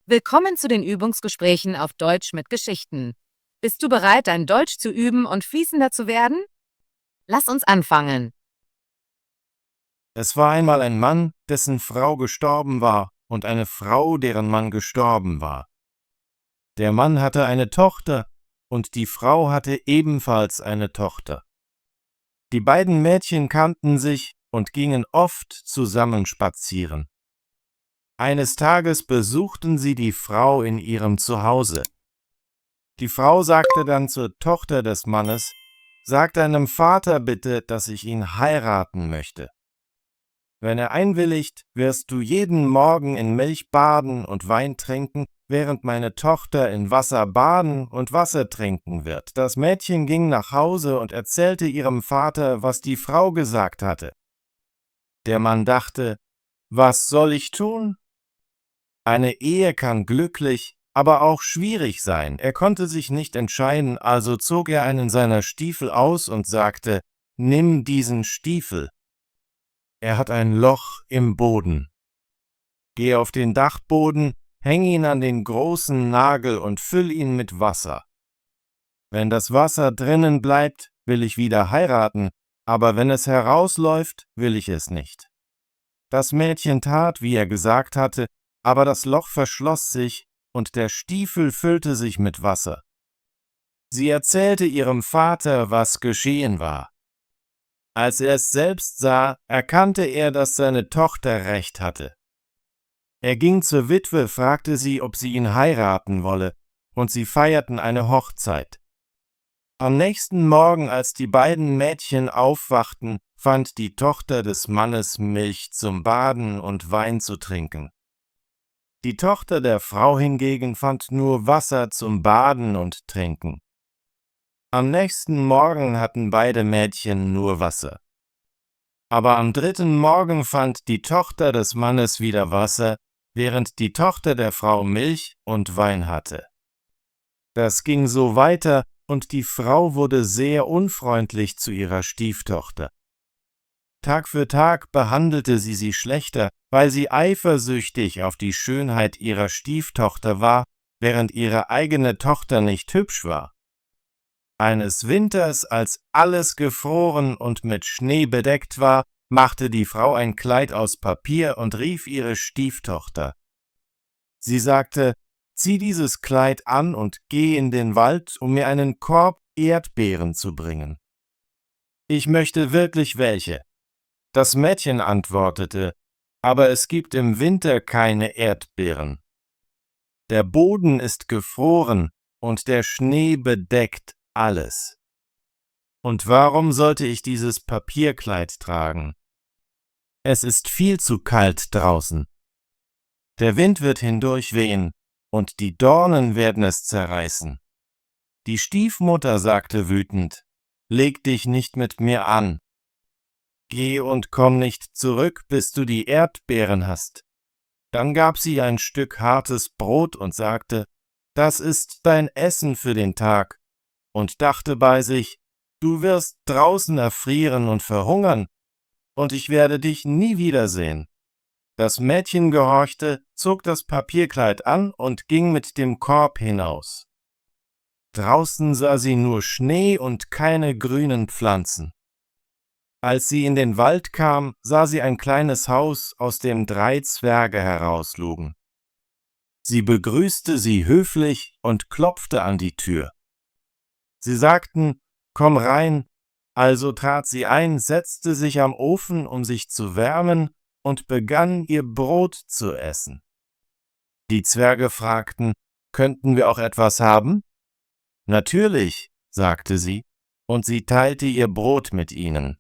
Willkommen zu den Übungsgesprächen auf Deutsch mit Geschichten. Bist du bereit, dein Deutsch zu üben und fließender zu werden? Lass uns anfangen. Es war einmal ein Mann, dessen Frau gestorben war, und eine Frau, deren Mann gestorben war. Der Mann hatte eine Tochter, und die Frau hatte ebenfalls eine Tochter. Die beiden Mädchen kannten sich und gingen oft zusammen spazieren. Eines Tages besuchten sie die Frau in ihrem Zuhause. Die Frau sagte dann zur Tochter des Mannes: „Sag deinem Vater bitte, dass ich ihn heiraten möchte. Wenn er einwilligt, wirst du jeden Morgen in Milch baden und Wein trinken, während meine Tochter in Wasser baden und Wasser trinken wird.“ Das Mädchen ging nach Hause und erzählte ihrem Vater, was die Frau gesagt hatte. Der Mann dachte: Was soll ich tun? Eine Ehe kann glücklich, aber auch schwierig sein. Er konnte sich nicht entscheiden, also zog er einen seiner Stiefel aus und sagte: „Nimm diesen Stiefel. Er hat ein Loch im Boden. Geh auf den Dachboden, häng ihn an den großen Nagel und füll ihn mit Wasser. Wenn das Wasser drinnen bleibt, will ich wieder heiraten, aber wenn es herausläuft, will ich es nicht.“ Das Mädchen tat, wie er gesagt hatte, aber das Loch verschloss sich und der Stiefel füllte sich mit Wasser. Sie erzählte ihrem Vater, was geschehen war. Als er es selbst sah, erkannte er, dass seine Tochter recht hatte. Er ging zur Witwe, fragte sie, ob sie ihn heiraten wolle, und sie feierten eine Hochzeit. Am nächsten Morgen, als die beiden Mädchen aufwachten, fand die Tochter des Mannes Milch zum Baden und Wein zu trinken. Die Tochter der Frau hingegen fand nur Wasser zum Baden und Trinken. Am nächsten Morgen hatten beide Mädchen nur Wasser. Aber am dritten Morgen fand die Tochter des Mannes wieder Wasser, während die Tochter der Frau Milch und Wein hatte. Das ging so weiter, und die Frau wurde sehr unfreundlich zu ihrer Stieftochter. Tag für Tag behandelte sie schlechter, weil sie eifersüchtig auf die Schönheit ihrer Stieftochter war, während ihre eigene Tochter nicht hübsch war. Eines Winters, als alles gefroren und mit Schnee bedeckt war, machte die Frau ein Kleid aus Papier und rief ihre Stieftochter. Sie sagte: „Zieh dieses Kleid an und geh in den Wald, um mir einen Korb Erdbeeren zu bringen.“ „Ich möchte wirklich welche.“ Das Mädchen antwortete: „Aber es gibt im Winter keine Erdbeeren. Der Boden ist gefroren und der Schnee bedeckt alles. Und warum sollte ich dieses Papierkleid tragen? Es ist viel zu kalt draußen. Der Wind wird hindurch wehen, und die Dornen werden es zerreißen.“ Die Stiefmutter sagte wütend: „Leg dich nicht mit mir an. Geh und komm nicht zurück, bis du die Erdbeeren hast.“ Dann gab sie ein Stück hartes Brot und sagte: „Das ist dein Essen für den Tag“, und dachte bei sich: „Du wirst draußen erfrieren und verhungern, und ich werde dich nie wiedersehen.“ Das Mädchen gehorchte, zog das Papierkleid an und ging mit dem Korb hinaus. Draußen sah sie nur Schnee und keine grünen Pflanzen. Als sie in den Wald kam, sah sie ein kleines Haus, aus dem 3 Zwerge herauslugen. Sie begrüßte sie höflich und klopfte an die Tür. Sie sagten: „Komm rein“, also trat sie ein, setzte sich am Ofen, um sich zu wärmen, und begann ihr Brot zu essen. Die Zwerge fragten: „Könnten wir auch etwas haben?“ „Natürlich“, sagte sie, und sie teilte ihr Brot mit ihnen.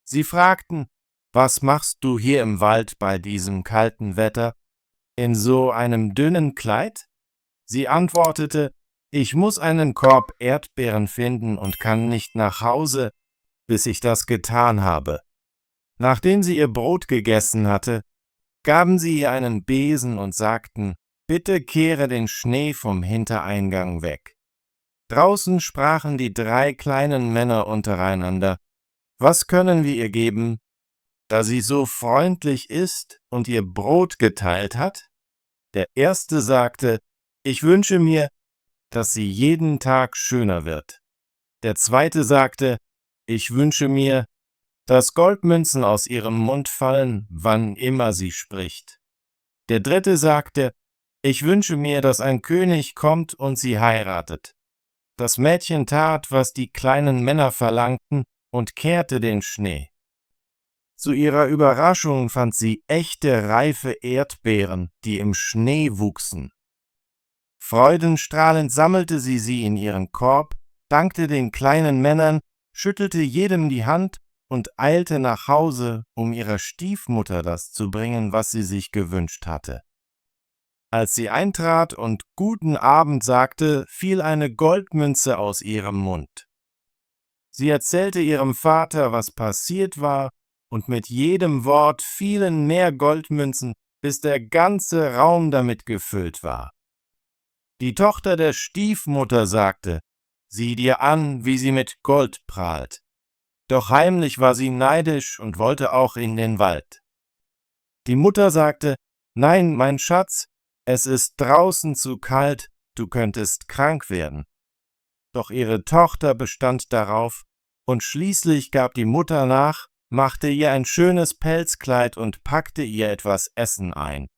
Sie fragten: „Was machst du hier im Wald bei diesem kalten Wetter, in so einem dünnen Kleid?“ Sie antwortete: „Ich muss einen Korb Erdbeeren finden und kann nicht nach Hause, bis ich das getan habe.“ Nachdem sie ihr Brot gegessen hatte, gaben sie ihr einen Besen und sagten: „Bitte kehre den Schnee vom Hintereingang weg.“ Draußen sprachen die 3 kleinen Männer untereinander: „Was können wir ihr geben, da sie so freundlich ist und ihr Brot geteilt hat?“ Der erste sagte, ich wünsche mir, dass sie jeden Tag schöner wird. Der zweite sagte, ich wünsche mir, dass Goldmünzen aus ihrem Mund fallen, wann immer sie spricht. Der dritte sagte, ich wünsche mir, dass ein König kommt und sie heiratet. Das Mädchen tat, was die kleinen Männer verlangten, und kehrte den Schnee. Zu ihrer Überraschung fand sie echte reife Erdbeeren, die im Schnee wuchsen. Freudenstrahlend sammelte sie in ihren Korb, dankte den kleinen Männern, schüttelte jedem die Hand und eilte nach Hause, um ihrer Stiefmutter das zu bringen, was sie sich gewünscht hatte. Als sie eintrat und »Guten Abend« sagte, fiel eine Goldmünze aus ihrem Mund. Sie erzählte ihrem Vater, was passiert war, und mit jedem Wort fielen mehr Goldmünzen, bis der ganze Raum damit gefüllt war. Die Tochter der Stiefmutter sagte, »Sieh dir an, wie sie mit Gold prahlt.« Doch heimlich war sie neidisch und wollte auch in den Wald. Die Mutter sagte, »Nein, mein Schatz, es ist draußen zu kalt, du könntest krank werden.« Doch ihre Tochter bestand darauf, und schließlich gab die Mutter nach, machte ihr ein schönes Pelzkleid und packte ihr etwas Essen ein.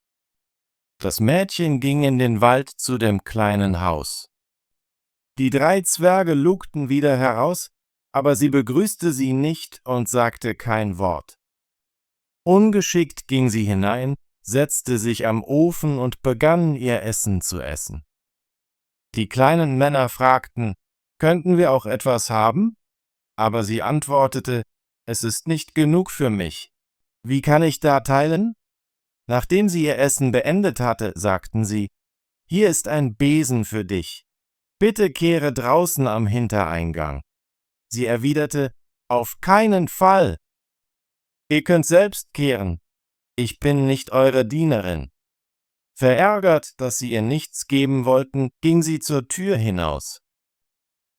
Das Mädchen ging in den Wald zu dem kleinen Haus. Die 3 Zwerge lugten wieder heraus, aber sie begrüßte sie nicht und sagte kein Wort. Ungeschickt ging sie hinein, setzte sich am Ofen und begann ihr Essen zu essen. Die kleinen Männer fragten, könnten wir auch etwas haben? Aber sie antwortete, es ist nicht genug für mich. Wie kann ich da teilen? Nachdem sie ihr Essen beendet hatte, sagten sie, hier ist ein Besen für dich. Bitte kehre draußen am Hintereingang. Sie erwiderte, auf keinen Fall. Ihr könnt selbst kehren. Ich bin nicht eure Dienerin. Verärgert, dass sie ihr nichts geben wollten, ging sie zur Tür hinaus.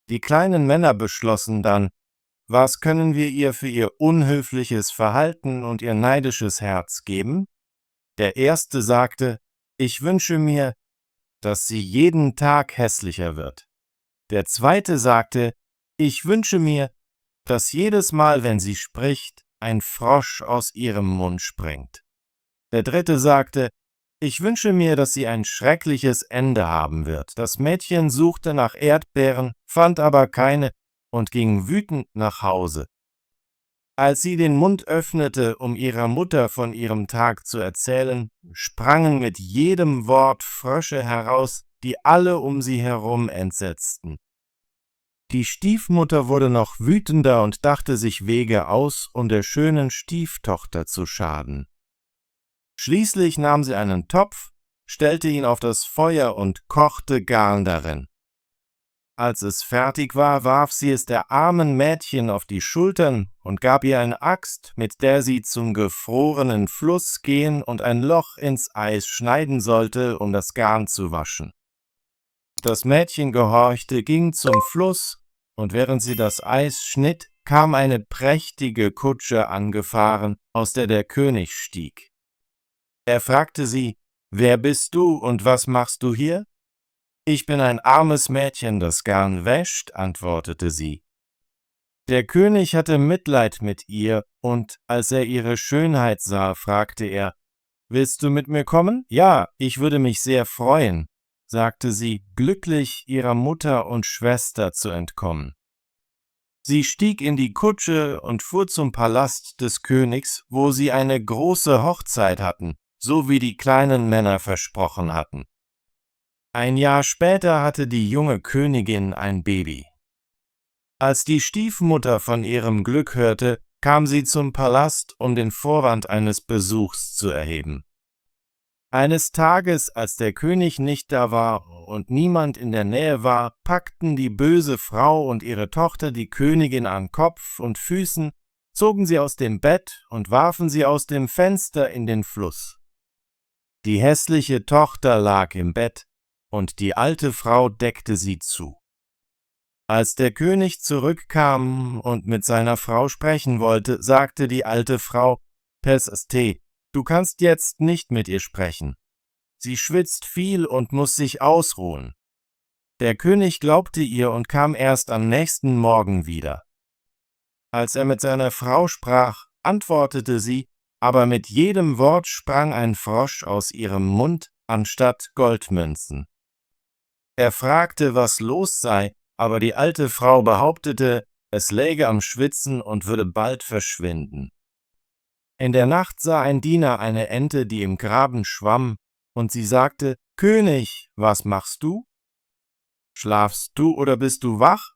Die kleinen Männer beschlossen dann, was können wir ihr für ihr unhöfliches Verhalten und ihr neidisches Herz geben? Der erste sagte, ich wünsche mir, dass sie jeden Tag hässlicher wird. Der zweite sagte, ich wünsche mir, dass jedes Mal, wenn sie spricht, ein Frosch aus ihrem Mund springt. Der dritte sagte, ich wünsche mir, dass sie ein schreckliches Ende haben wird. Das Mädchen suchte nach Erdbeeren, fand aber keine und ging wütend nach Hause. Als sie den Mund öffnete, um ihrer Mutter von ihrem Tag zu erzählen, sprangen mit jedem Wort Frösche heraus, die alle um sie herum entsetzten. Die Stiefmutter wurde noch wütender und dachte sich Wege aus, um der schönen Stieftochter zu schaden. Schließlich nahm sie einen Topf, stellte ihn auf das Feuer und kochte Garn darin. Als es fertig war, warf sie es der armen Mädchen auf die Schultern und gab ihr eine Axt, mit der sie zum gefrorenen Fluss gehen und ein Loch ins Eis schneiden sollte, um das Garn zu waschen. Das Mädchen gehorchte, ging zum Fluss, und während sie das Eis schnitt, kam eine prächtige Kutsche angefahren, aus der der König stieg. Er fragte sie, »Wer bist du und was machst du hier?« »Ich bin ein armes Mädchen, das Garn wäscht«, antwortete sie. Der König hatte Mitleid mit ihr, und als er ihre Schönheit sah, fragte er, »Willst du mit mir kommen?« »Ja, ich würde mich sehr freuen«, sagte sie, glücklich, ihrer Mutter und Schwester zu entkommen. Sie stieg in die Kutsche und fuhr zum Palast des Königs, wo sie eine große Hochzeit hatten, so wie die kleinen Männer versprochen hatten. Ein Jahr später hatte die junge Königin ein Baby. Als die Stiefmutter von ihrem Glück hörte, kam sie zum Palast, um den Vorwand eines Besuchs zu erheben. Eines Tages, als der König nicht da war und niemand in der Nähe war, packten die böse Frau und ihre Tochter die Königin an Kopf und Füßen, zogen sie aus dem Bett und warfen sie aus dem Fenster in den Fluss. Die hässliche Tochter lag im Bett, und die alte Frau deckte sie zu. Als der König zurückkam und mit seiner Frau sprechen wollte, sagte die alte Frau, »Pes Ste, du kannst jetzt nicht mit ihr sprechen. Sie schwitzt viel und muss sich ausruhen. Der König glaubte ihr und kam erst am nächsten Morgen wieder. Als er mit seiner Frau sprach, antwortete sie, aber mit jedem Wort sprang ein Frosch aus ihrem Mund anstatt Goldmünzen. Er fragte, was los sei, aber die alte Frau behauptete, es läge am Schwitzen und würde bald verschwinden. In der Nacht sah ein Diener eine Ente, die im Graben schwamm, und sie sagte, »König, was machst du? Schlafst du oder bist du wach?«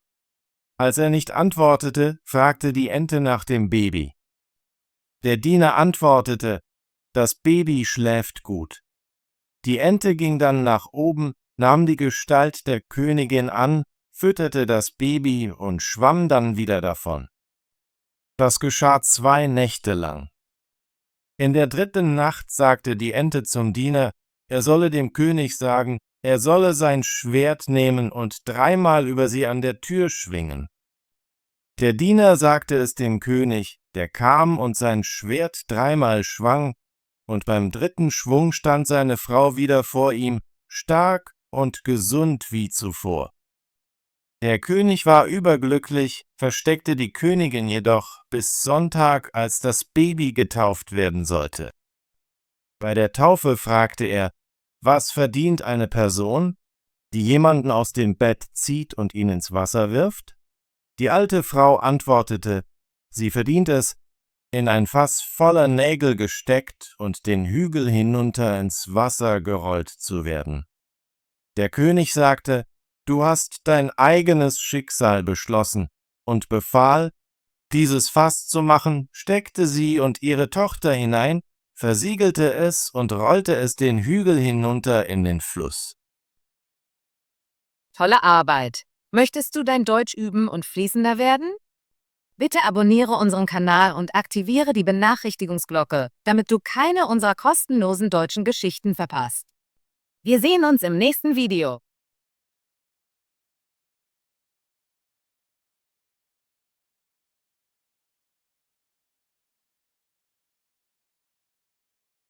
Als er nicht antwortete, fragte die Ente nach dem Baby. Der Diener antwortete, »Das Baby schläft gut.« Die Ente ging dann nach oben, nahm die Gestalt der Königin an, fütterte das Baby und schwamm dann wieder davon. Das geschah 2 Nächte lang. In der 3. Nacht sagte die Ente zum Diener, er solle dem König sagen, er solle sein Schwert nehmen und 3-mal über sie an der Tür schwingen. Der Diener sagte es dem König, der kam und sein Schwert 3-mal schwang, und beim 3. Schwung stand seine Frau wieder vor ihm, stark und gesund wie zuvor. Der König war überglücklich, versteckte die Königin jedoch bis Sonntag, als das Baby getauft werden sollte. Bei der Taufe fragte er, was verdient eine Person, die jemanden aus dem Bett zieht und ihn ins Wasser wirft? Die alte Frau antwortete, sie verdient es, in ein Fass voller Nägel gesteckt und den Hügel hinunter ins Wasser gerollt zu werden. Der König sagte, du hast dein eigenes Schicksal beschlossen, und befahl, dieses Fass zu machen, steckte sie und ihre Tochter hinein, versiegelte es und rollte es den Hügel hinunter in den Fluss. Tolle Arbeit! Möchtest du dein Deutsch üben und fließender werden? Bitte abonniere unseren Kanal und aktiviere die Benachrichtigungsglocke, damit du keine unserer kostenlosen deutschen Geschichten verpasst. Wir sehen uns im nächsten Video.